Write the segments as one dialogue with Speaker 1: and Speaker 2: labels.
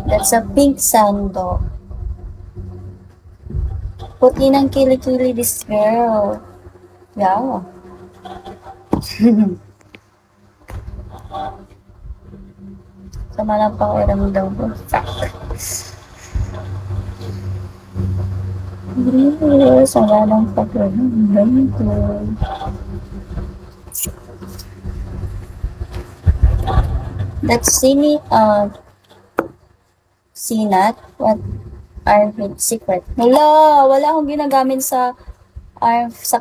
Speaker 1: That's a pink sando. Puti ng kilikili this girl. Yeah. Sama ng pakiramdam ko. Sama ng pakiramdam ko. That's Sinat. What are its secret? Wala akong ginagamit sa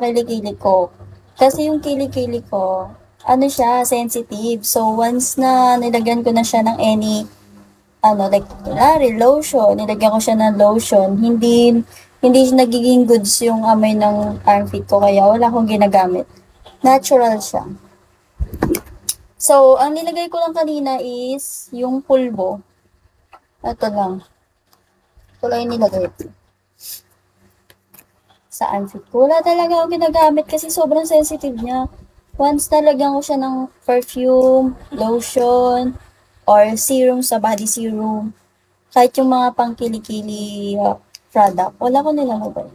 Speaker 1: kilikili ko. Kasi yung kilikili ko, ano siya, sensitive. So, once na nilagyan ko na siya ng any, like, lotion, nilagyan ko siya ng lotion, hindi nagiging goods yung amoy ng armpit ko, kaya wala akong ginagamit. Natural siya. So, ang nilagay ko lang kanina is yung pulbo. Ito lang. Ito lang yung nilagay ko sa armpit ko. Wala talaga ako ginagamit kasi sobrang sensitive niya. Once nalagyan ko siya ng perfume, lotion, or serum sa body serum, kahit yung mga pangkilikili product, wala ko nilalagay.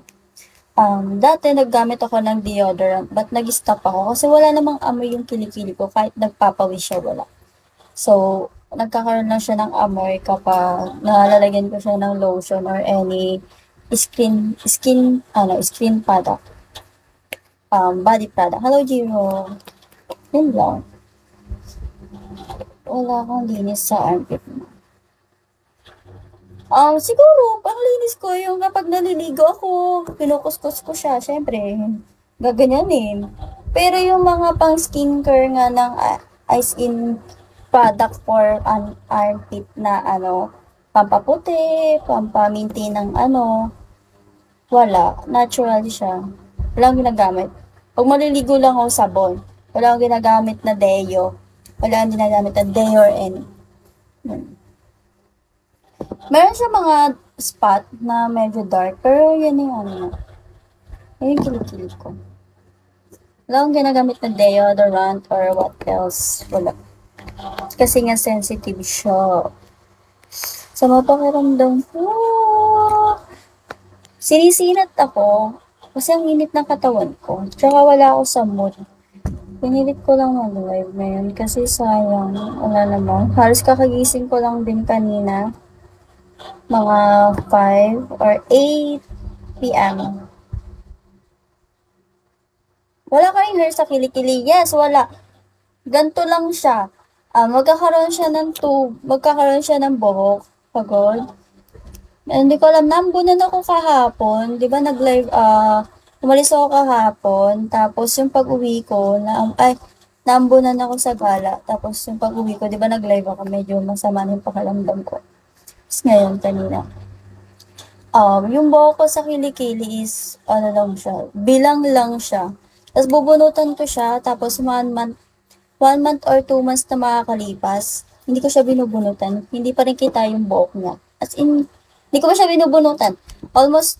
Speaker 1: Dati naggamit ako ng deodorant, but nag-stop ako kasi wala namang amoy yung kilikili ko, kahit nagpapawis siya, wala. So, nagkakaroon lang siya ng amoy kapag nalalagyan ko siya ng lotion or any skin product. Body product. Hello, Jiro. Yun lang. Wala akong linis sa armpit mo. Siguro, panglinis ko yung kapag naliligo ako, kinukuskus ko siya, syempre, gaganyanin. Pero yung mga pang skincare nga ng skin product for an armpit na pampaputi, pampaminti ng wala. Natural siya. Wala akong ginagamit. Pag maliligo lang ako sabon, wala akong ginagamit na deo. Wala akong ginagamit na deo or any. Meron siya mga spot na medyo dark, pero yan yung yan yung kilikili ko. Wala akong ginagamit na deodorant or what else. Wala. Kasi nga sensitive siya. Sa mapakiramdam ko, sinisinat ako kasi ang init ng katawan ko. Tsaka wala ako sa mood. Pinilit ko lang mag-live ngayon kasi sayang. Wala naman. Halos kakagising ko lang din kanina. Mga 5 or 8 p.m. Wala ka rin hair sa kilikili. Yes, wala. Ganto lang siya. Magkakaroon siya ng buhok. Pagod. Hindi ko alam, naambunan ako kahapon. Di ba nag-live, umalis ako kahapon. Tapos yung pag-uwi ko, naambunan ako sa gala. Tapos yung pag-uwi ko, di ba nag-live ako, medyo masama na yung pakalamdam ko. Tapos ngayon, kanina. Yung buhok ko sa kilikili is, lang siya, bilang lang siya. Tapos bubunutan ko siya, tapos 1 month or 2 months na makakalipas, hindi ko siya binubunutan. Hindi pa rin kita yung buhok niya. As in, hindi ko pa siya binubunutan. Almost